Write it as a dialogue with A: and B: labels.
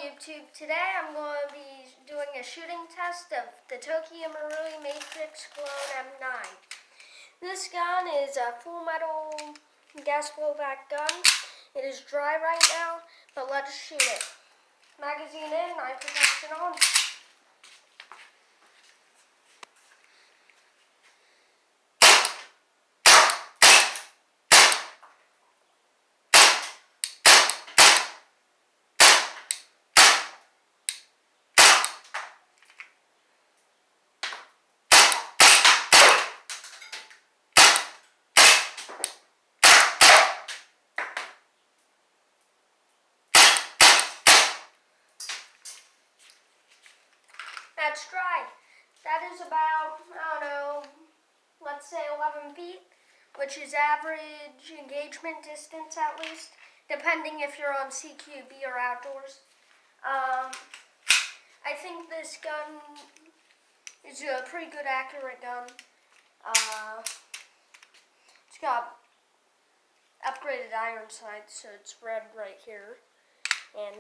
A: YouTube. Today I'm going to be doing a shooting test of the Tokyo Marui Matrix Clone M9. This gun is a full metal gas blowback gun. It is dry right now, but let's shoot it. Magazine in, knife protection on. That's dry. That is about, let's say 11 feet, which is average engagement distance at least, depending if you're on CQB or outdoors. I think this gun is a pretty good accurate gun. It's got upgraded iron sights, so it's red right here. And